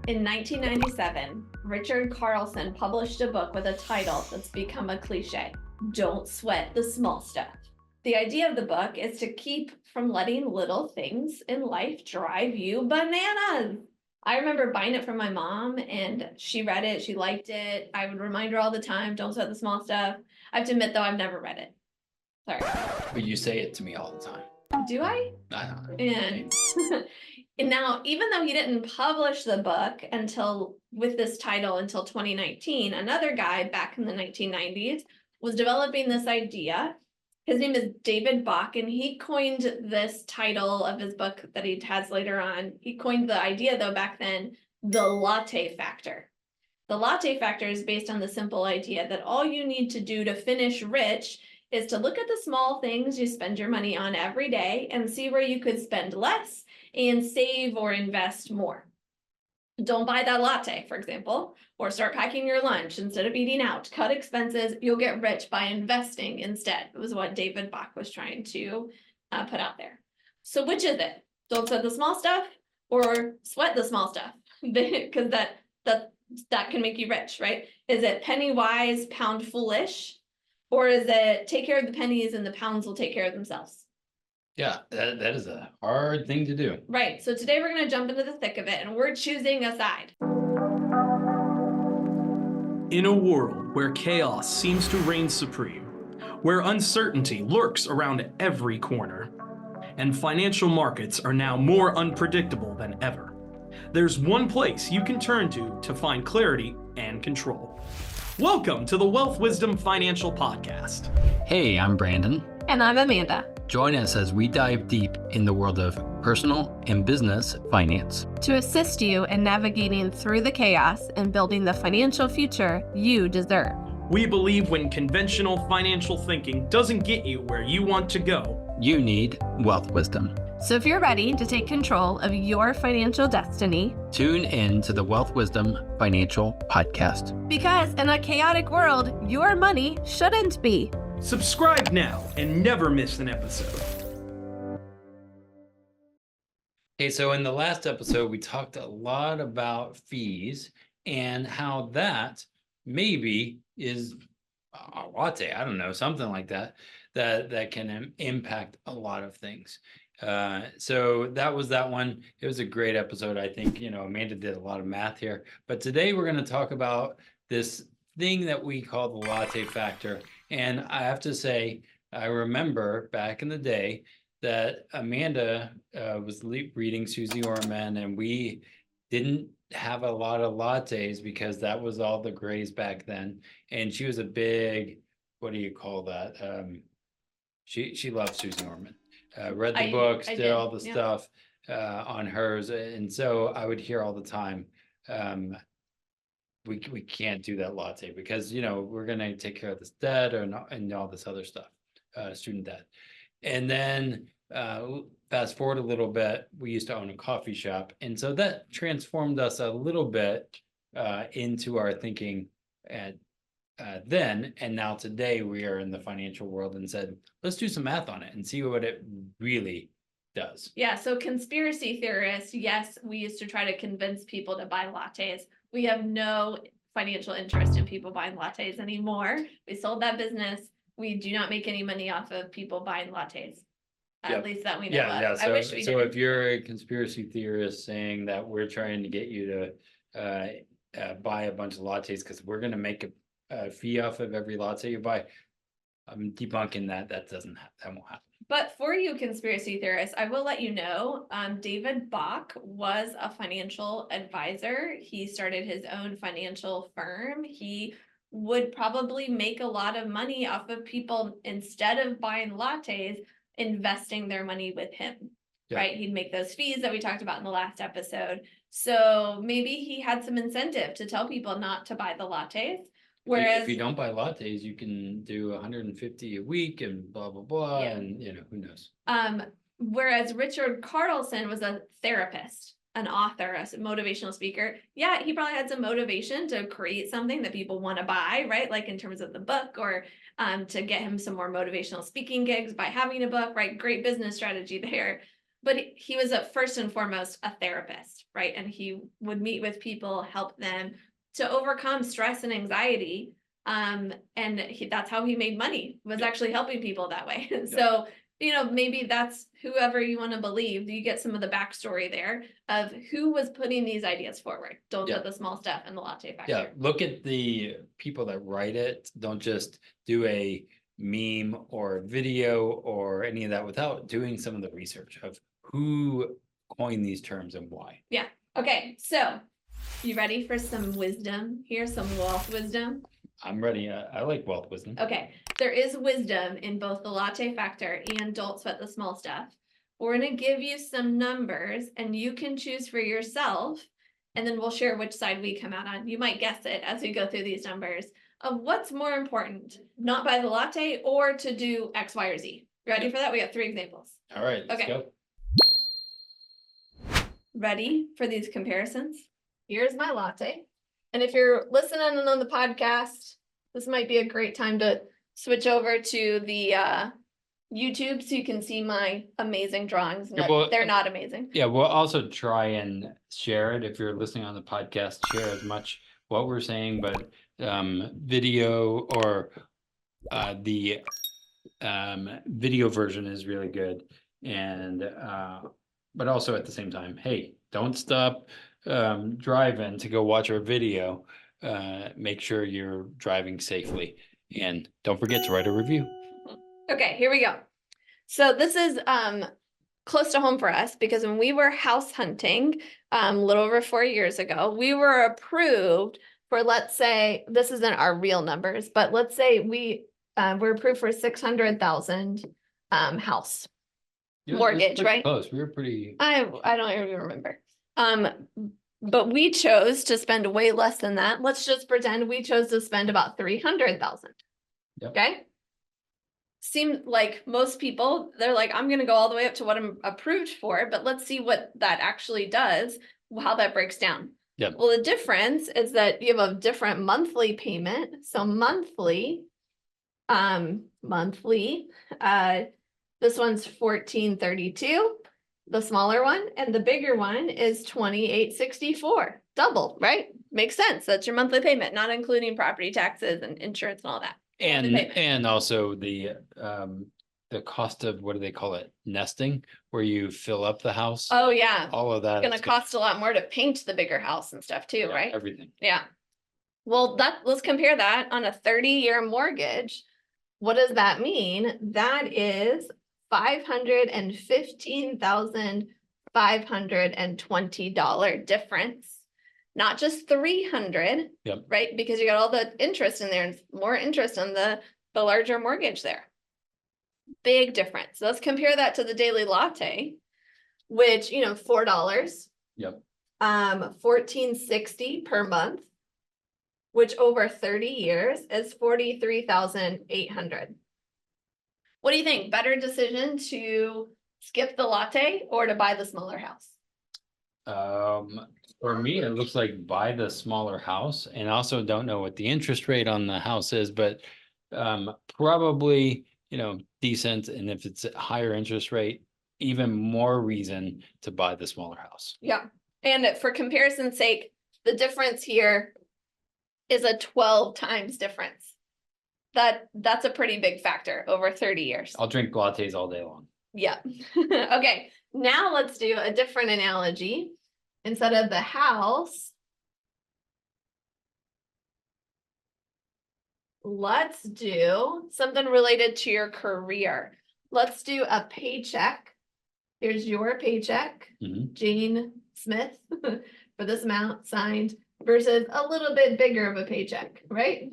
In 1997, Richard Carlson published a book with a title that's become a cliche, Don't Sweat the Small Stuff. The idea of the book is to keep from letting little things in life drive you bananas. I remember buying it from my mom and she read it, she liked it. I would remind her all the time, don't sweat the small stuff. I have to admit though, I've never read it. Sorry. But you say it to me all the time. Do I? I don't know. And and now, even though he didn't publish the book until with this title until 2019, another guy back in the 1990s was developing this idea. His name is David Bach, and he coined this title of his book that he has later on. He coined the idea, though, back then, the latte factor. The latte factor is based on the simple idea that all you need to do to finish rich is to look at the small things you spend your money on every day and see where you could spend less and save or invest more. Don't buy that latte, for example, or start packing your lunch instead of eating out. Cut expenses. You'll get rich by investing instead. It was what David Bach was trying to put out there. So which is it? Don't sweat the small stuff or sweat the small stuff? Because that can make you rich, right? Is it penny wise, pound foolish? Or is it take care of the pennies and the pounds will take care of themselves? Yeah, that is a hard thing to do. Right. So today we're going to jump into the thick of it and we're choosing a side. In a world where chaos seems to reign supreme, where uncertainty lurks around every corner, and financial markets are now more unpredictable than ever, there's one place you can turn to find clarity and control. Welcome to the Wealth Wisdom Financial Podcast. Hey, I'm Brandon. And I'm Amanda. Join us as we dive deep in the world of personal and business finance to assist you in navigating through the chaos and building the financial future you deserve. We believe when conventional financial thinking doesn't get you where you want to go, you need wealth wisdom. So if you're ready to take control of your financial destiny, tune in to the Wealth Wisdom Financial Podcast. Because in a chaotic world, your money shouldn't be. Subscribe now and never miss an episode. Hey, so in the last episode, we talked a lot about fees and how that maybe is a latte, I don't know, something like that can impact a lot of things. So that was that one. It was a great episode. I think, Amanda did a lot of math here, but today we're going to talk about this thing that we call the latte factor. And I have to say, I remember back in the day that Amanda was reading Susie Orman, and we didn't have a lot of lattes because that was all the grays back then. And she was a big, what do you call that? She loved Susie Orman. Read the books, did all the stuff on hers. And so I would hear all the time, we can't do that latte because, we're going to take care of this debt and all this other stuff, student debt. And then fast forward a little bit, we used to own a coffee shop. And so that transformed us a little bit into our thinking then. And now today we are in the financial world and said, let's do some math on it and see what it really does. Yeah. So conspiracy theorists, yes, we used to try to convince people to buy lattes. We have no financial interest in people buying lattes anymore. We sold that business. We do not make any money off of people buying lattes. At least that we know of. Yeah. I wish we did. If you're a conspiracy theorist saying that we're trying to get you to buy a bunch of lattes because we're going to make a fee off of every latte you buy, I'm debunking that. That won't happen. But for you conspiracy theorists, I will let you know, David Bach was a financial advisor. He started his own financial firm. He would probably make a lot of money off of people, instead of buying lattes, investing their money with him, right? He'd make those fees that we talked about in the last episode. So maybe he had some incentive to tell people not to buy the lattes. Whereas if you don't buy lattes, you can do 150 a week and blah, blah, blah. Yeah. And who knows? Whereas Richard Carlson was a therapist, an author, a motivational speaker. Yeah, he probably had some motivation to create something that people want to buy, right? Like in terms of the book, or to get him some more motivational speaking gigs by having a book, right? Great business strategy there. but he was first and foremost a therapist, right? And he would meet with people, help them to overcome stress and anxiety. And that's how he made money, was actually helping people that way. So, maybe that's whoever you want to believe. You get some of the backstory there of who was putting these ideas forward. Don't put the small stuff in the latte factor. Yeah, look at the people that write it. Don't just do a meme or video or any of that without doing some of the research of who coined these terms and why. Yeah. Okay. So you ready for some wisdom here? Some wealth wisdom? I'm ready. I like wealth wisdom. Okay. There is wisdom in both the latte factor and don't sweat the small stuff. We're going to give you some numbers and you can choose for yourself. And then we'll share which side we come out on. You might guess it as we go through these numbers of what's more important, not buy the latte or to do X, Y, or Z. Ready for that? We got 3 examples. All right, let's Okay. go. Ready for these comparisons? Here's my latte. And if you're listening on the podcast, this might be a great time to switch over to the YouTube so you can see my amazing drawings. No, Yeah, well, they're not amazing. Yeah, we'll also try and share it. If you're listening on the podcast, share as much what we're saying, but video or the video version is really good. And but also at the same time, hey, don't stop driving to go watch our video. Make sure you're driving safely, and don't forget to write a review. Okay, here we go. So this is close to home for us because when we were house hunting a little over 4 years ago, we were approved for, let's say, this isn't our real numbers, but let's say we were approved for 600,000 house mortgage, right? Close. We were pretty. I don't even remember. But we chose to spend way less than that. Let's just pretend we chose to spend about 300,000. Yep. Okay. Seemed like most people, they're like, I'm going to go all the way up to what I'm approved for, but let's see what that actually does, how that breaks down. Yep. Well, the difference is that you have a different monthly payment. So monthly, this one's $14.32, the smaller one, and the bigger one is $28.64. Double, right? Makes sense. That's your monthly payment, not including property taxes and insurance and all that. And also the cost of, what do they call it? Nesting, where you fill up the house. Oh yeah. All of that. It's gonna cost a lot more to paint the bigger house and stuff too, right? Everything. Yeah. Well, let's compare that on a 30-year mortgage. What does that mean? That is $515,520 difference. Not just 300, Yep. right? Because you got all the interest in there and more interest on the larger mortgage there. Big difference. Let's compare that to the daily latte, which, $4. Yep. $14.60 per month, which over 30 years is $43,800. What do you think? Better decision to skip the latte or to buy the smaller house? For me, it looks like buy the smaller house, and also don't know what the interest rate on the house is, but probably, decent. And if it's a higher interest rate, even more reason to buy the smaller house. Yeah. And for comparison's sake, the difference here is a 12 times difference. That's a pretty big factor over 30 years. I'll drink lattes all day long. Yeah. Okay. Now let's do a different analogy. Instead of the house, let's do something related to your career. Let's do a paycheck. Here's your paycheck, Mhm. Jane Smith, for this amount signed versus a little bit bigger of a paycheck, right?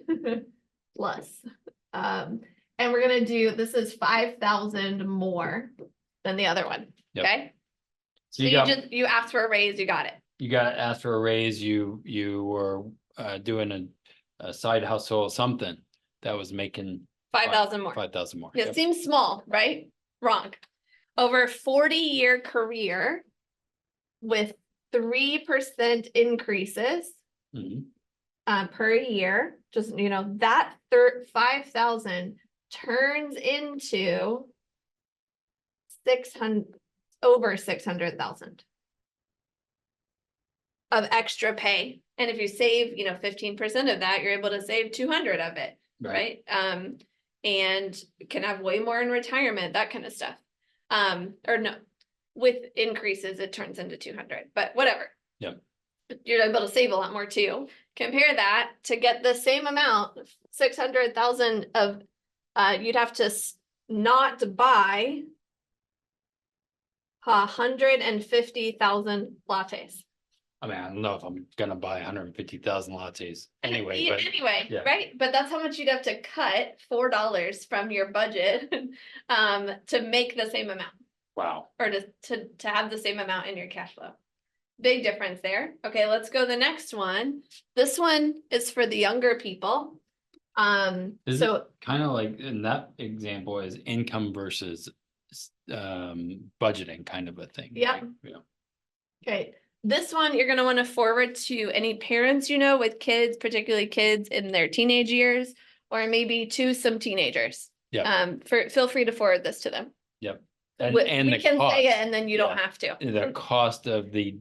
Plus. And we're going to do, this is 5,000 more than the other one. Yep. Okay. So So you you asked for a raise, you got it. You got to ask for a raise. You were doing a side hustle, something that was making 5,000 more. 5,000 more. It Yep. seems small, right? Wrong. Over 40-year career with 3% increases Mhm. per year, just, that 5,000 turns into over 600,000 of extra pay. And if you save, 15% of that, you're able to save 200 of it, right? And can have way more in retirement, that kind of stuff. Or no, with increases, it turns into 200, but whatever. Yep. You're able to save a lot more too. Compare that to get the same amount, 600,000 of, you'd have to not buy 150,000 lattes. I mean, I don't know if I'm gonna buy 150,000 lattes anyway, but Anyway, yeah. right? But that's how much you'd have to cut $4 from your budget to make the same amount, wow. or to have the same amount in your cash flow. Big difference there. Okay, let's go to the next one. This one is for the younger people. Is So it kind of like in that example is income versus budgeting kind of a thing? Yep. Like, yeah. okay, this one you're gonna want to forward to any parents with kids, particularly kids in their teenage years, or maybe to some teenagers. Yeah. Feel free to forward this to them. Yep. And And we the can cost, say it, and then you don't Yeah. have to. the cost of the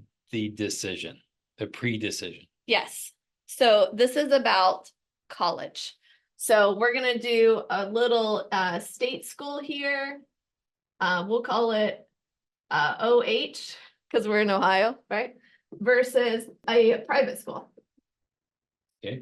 decision, the pre-decision. Yes. So this is about college. So we're gonna do a little state school here. We'll call it OH because we're in Ohio, right? Versus a private school. Okay.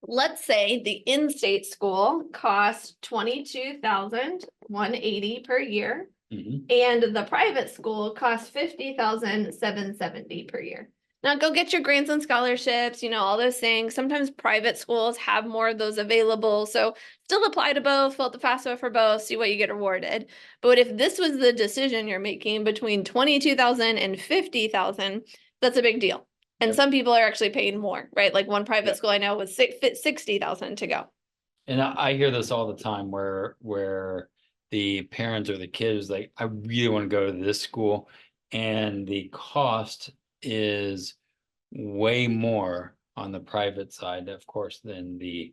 Let's say the in-state school costs $22,180 per year, Mhm. and the private school costs $50,770 per year. Now go get your grants and scholarships, all those things. Sometimes private schools have more of those available. So still apply to both, fill out the FAFSA for both, see what you get awarded. But if this was the decision you're making between 22,000 and 50,000, that's a big deal. And Yep. some people are actually paying more, right? Like one private Yep. school I know was 60,000 to go. And I hear this all the time where the parents or the kids like, I really want to go to this school, and the cost is way more on the private side, of course, than the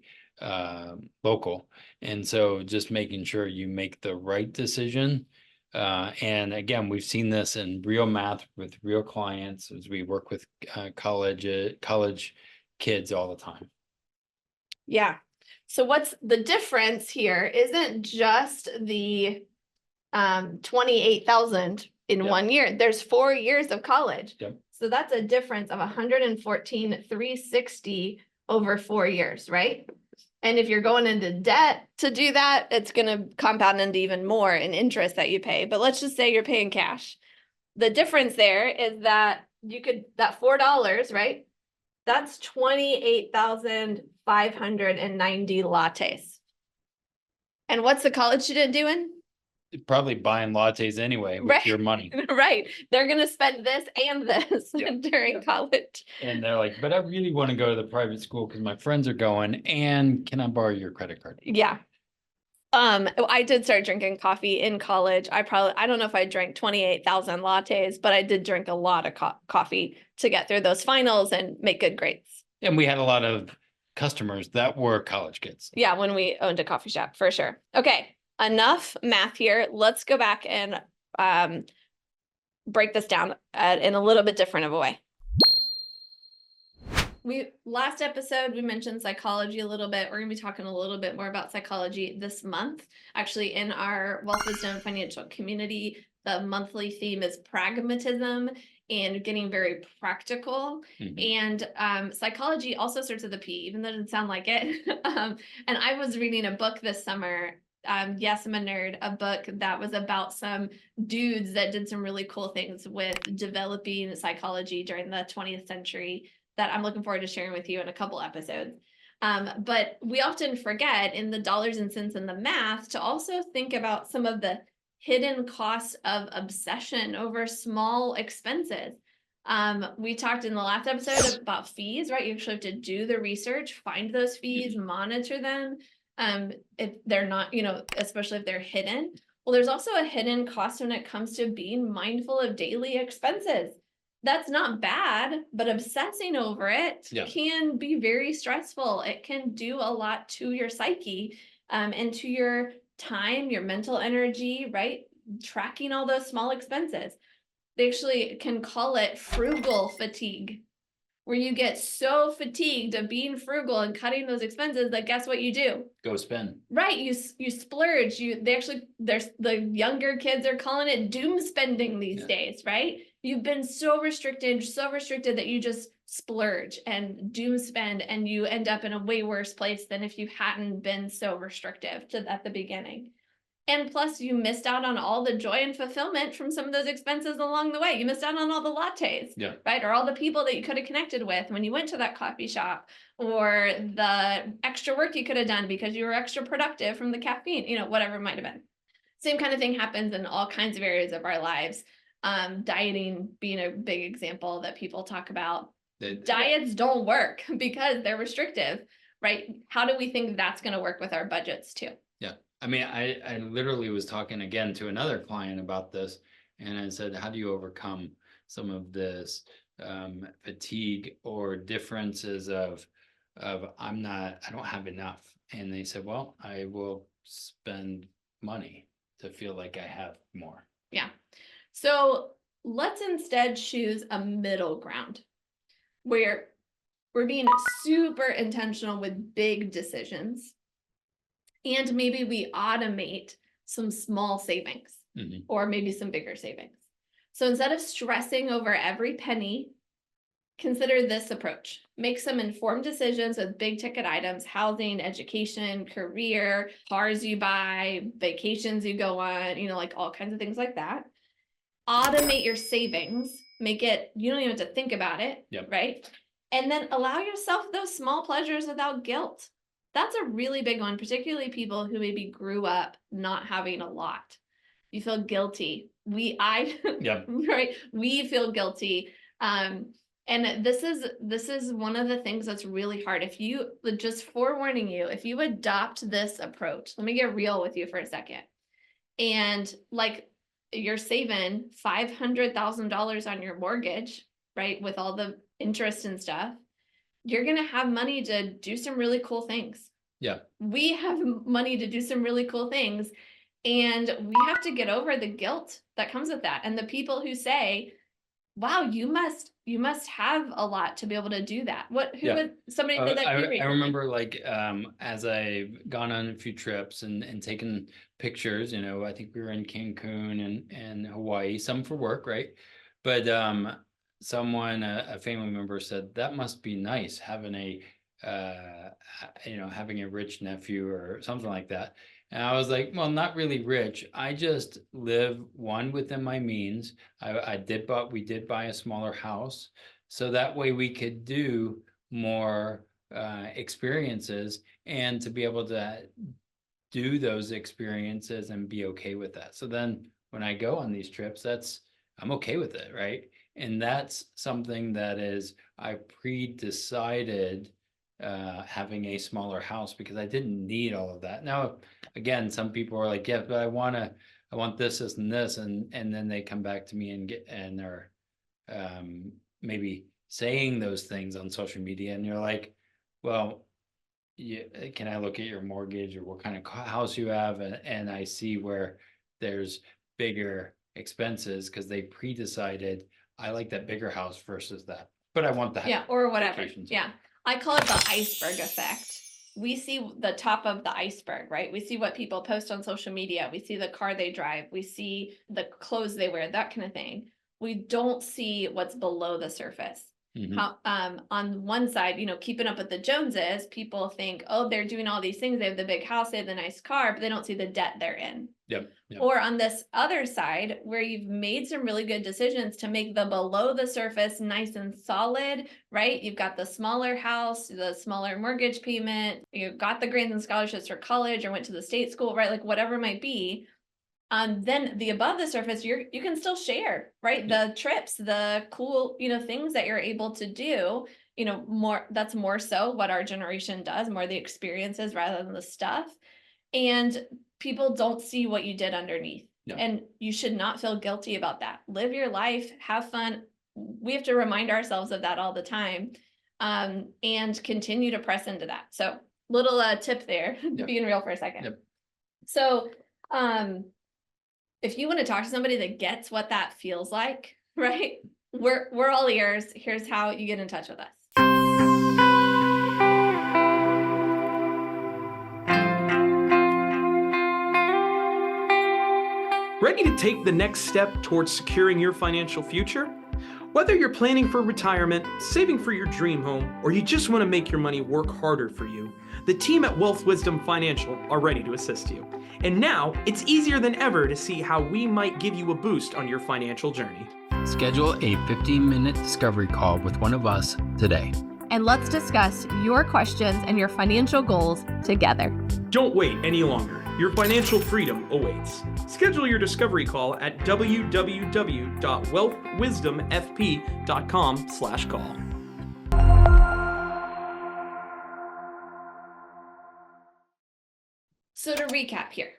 local. And so just making sure you make the right decision. And again, we've seen this in real math with real clients as we work with college kids all the time. Yeah. So what's the difference here isn't just the 28,000 in Yep. 1 year. There's 4 years of college. Yep. So that's a difference of 114,360 over 4 years, right? And if you're going into debt to do that, it's going to compound into even more in interest that you pay. But let's just say you're paying cash. The difference there is that that $4, right? That's 28,590 lattes. And what's the college student doing? Probably buying lattes anyway with Right. your money. Right. They're going to spend this and this Yeah. during college. And they're like, but I really want to go to the private school because my friends are going, and can I borrow your credit card? Yeah. I did start drinking coffee in college. I don't know if I drank 28,000 lattes, but I did drink a lot of coffee to get through those finals and make good grades. And we had a lot of customers that were college kids. Yeah, when we owned a coffee shop, for sure. Okay, enough math here. Let's go back and break this down in a little bit different of a way. Last episode, we mentioned psychology a little bit. We're going to be talking a little bit more about psychology this month. Actually, in our Wealth Wisdom Financial community, the monthly theme is pragmatism and getting very practical. Mhm. And psychology also starts with a P, even though it doesn't sound like it. And I was reading a book this summer. Yes, I'm a nerd, a book that was about some dudes that did some really cool things with developing psychology during the 20th century that I'm looking forward to sharing with you in a couple episodes. But we often forget in the dollars and cents and the math to also think about some of the hidden costs of obsession over small expenses. We talked in the last episode about fees, right? You actually have to do the research, find those fees, monitor them. If they're not, especially if they're hidden. Well, there's also a hidden cost when it comes to being mindful of daily expenses. That's not bad, but obsessing over it can be very stressful. It can do a lot to your psyche, and to your time, your mental energy, right? tracking all those small expenses. They actually can call it frugal fatigue, where you get so fatigued of being frugal and cutting those expenses that guess what you do? Go spend. Right, you splurge. There's the younger kids are calling it doom spending these days, right? You've been so restricted that you just splurge and doom spend, and you end up in a way worse place than if you hadn't been so restrictive at the beginning. And plus, you missed out on all the joy and fulfillment from some of those expenses along the way. You missed out on all the lattes, right? Or all the people that you could have connected with when you went to that coffee shop, or the extra work you could have done because you were extra productive from the caffeine, whatever it might have been. Same kind of thing happens in all kinds of areas of our lives. Dieting being a big example that people talk about. Diets don't work because they're restrictive, right? How do we think that's going to work with our budgets too? Yeah. I mean, I literally was talking again to another client about this, and I said, how do you overcome some of this fatigue or differences of I don't have enough? And they said, well, I will spend money to feel like I have more. Yeah. So let's instead choose a middle ground where we're being super intentional with big decisions. And maybe we automate some small savings or maybe some bigger savings. So instead of stressing over every penny, consider this approach. Make some informed decisions with big ticket items: housing, education, career, cars you buy, vacations you go on, like all kinds of things like that. Automate your savings, you don't even have to think about it, right? And then allow yourself those small pleasures without guilt. That's a really big one, particularly people who maybe grew up not having a lot. You feel guilty. Right? We feel guilty. And this is one of the things that's really hard. If you, just forewarning you, if you adopt this approach, let me get real with you for a second. And you're saving $500,000 on your mortgage, right? With all the interest and stuff. You're going to have money to do some really cool things. Yeah. We have money to do some really cool things. And we have to get over the guilt that comes with that. And the people who say, wow, you must have a lot to be able to do that. Who would somebody say that? I remember as I've gone on a few trips and taken pictures, I think we were in Cancun and Hawaii, some for work, right? But someone, a family member said, that must be nice having having a rich nephew or something like that. And I was like, well, not really rich. I just live within my means. We did buy a smaller house, so that way we could do more experiences, and to be able to do those experiences and be okay with that. So then when I go on these trips, I'm okay with it, right? And that's something that I pre-decided having a smaller house, because I didn't need all of that. Now, again, some people are like, yeah, but I want this, and this, and then they come back to me and they're maybe saying those things on social media, and you're like, well, can I look at your mortgage or what kind of house you have? And I see where there's bigger expenses because they pre-decided, I like that bigger house versus that, but I want that. Yeah, or whatever. Yeah. I call it the iceberg effect. We see the top of the iceberg, right? We see what people post on social media. We see the car they drive. We see the clothes they wear, that kind of thing. We don't see what's below the surface. How, on one side, keeping up with the Joneses, people think, oh, they're doing all these things. They have the big house, they have the nice car, but they don't see the debt they're in. Yep. Or on this other side, where you've made some really good decisions to make the below the surface nice and solid, right? You've got the smaller house, the smaller mortgage payment, you've got the grants and scholarships for college or went to the state school, right? Whatever it might be. Then the above the surface, you can still share, right? The trips, the cool, things that you're able to do, that's more so what our generation does, more the experiences rather than the stuff. And people don't see what you did underneath. Yeah. And you should not feel guilty about that. Live your life, have fun. We have to remind ourselves of that all the time, and continue to press into that. So little tip there, being real for a second. Yep. So, if you want to talk to somebody that gets what that feels like, right? We're all ears. Here's how you get in touch with us. Ready to take the next step towards securing your financial future? Whether you're planning for retirement, saving for your dream home, or you just want to make your money work harder for you, the team at Wealth Wisdom Financial are ready to assist you. And now, it's easier than ever to see how we might give you a boost on your financial journey. Schedule a 15-minute discovery call with one of us today. And let's discuss your questions and your financial goals together. Don't wait any longer. Your financial freedom awaits. Schedule your discovery call at www.wealthwisdomfp.com/call. So to recap here,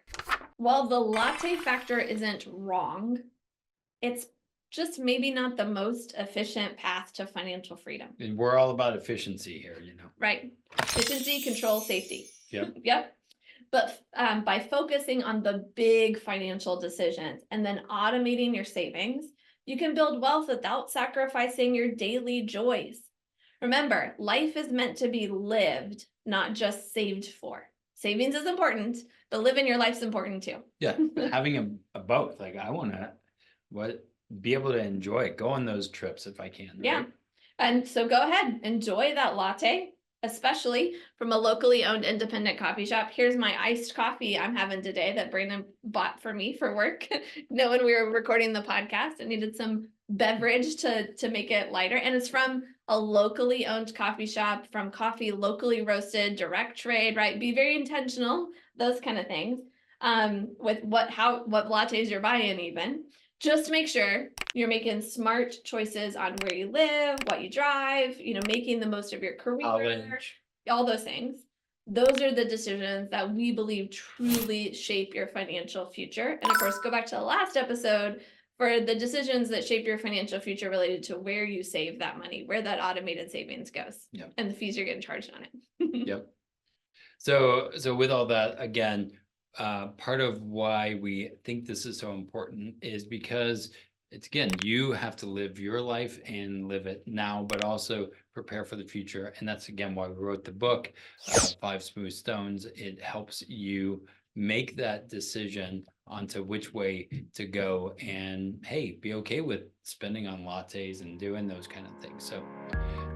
while the latte factor isn't wrong, it's just maybe not the most efficient path to financial freedom. And we're all about efficiency here, Right? Efficiency, control, safety. Yep. Yep. But by focusing on the big financial decisions and then automating your savings, you can build wealth without sacrificing your daily joys. Remember, life is meant to be lived, not just saved for. Savings is important, but living your life's important too. Yeah, having a both. Like I want to be able to enjoy it, go on those trips if I can. Right? Yeah. And so go ahead, enjoy that latte, especially from a locally owned independent coffee shop. Here's my iced coffee I'm having today that Brandon bought for me for work. Knowing we were recording the podcast, I needed some beverage to make it lighter. And it's from a locally owned coffee shop, from coffee locally roasted, direct trade, right? Be very intentional, those kind of things. With what lattes you're buying even. Just make sure you're making smart choices on where you live, what you drive, making the most of your career, all those things. Those are the decisions that we believe truly shape your financial future. And of course, go back to the last episode for the decisions that shape your financial future related to where you save that money, where that automated savings goes, Yep. and the fees you're getting charged on it. Yep. So with all that, again, part of why we think this is so important is because you have to live your life and live it now, but also prepare for the future. And that's, again, why we wrote the book, 5 Smooth Stones. It helps you make that decision onto which way to go and, hey, be okay with spending on lattes and doing those kind of things. So,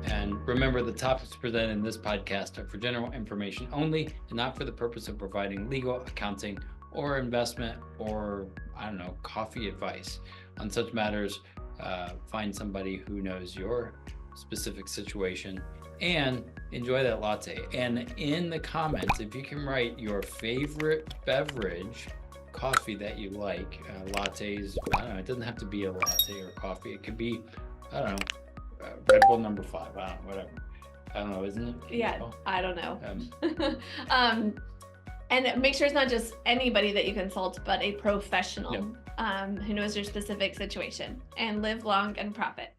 and remember, the topics presented in this podcast are for general information only and not for the purpose of providing legal, accounting, or investment, or, coffee advice. On such matters, find somebody who knows your specific situation and enjoy that latte. And in the comments, if you can write your favorite beverage, coffee that you like, lattes, it doesn't have to be a latte or coffee. It could be, Red Bull number 5, whatever. I don't know, isn't it? Yeah, I don't know. And make sure it's not just anybody that you consult, but a professional who knows your specific situation. And live long and profit.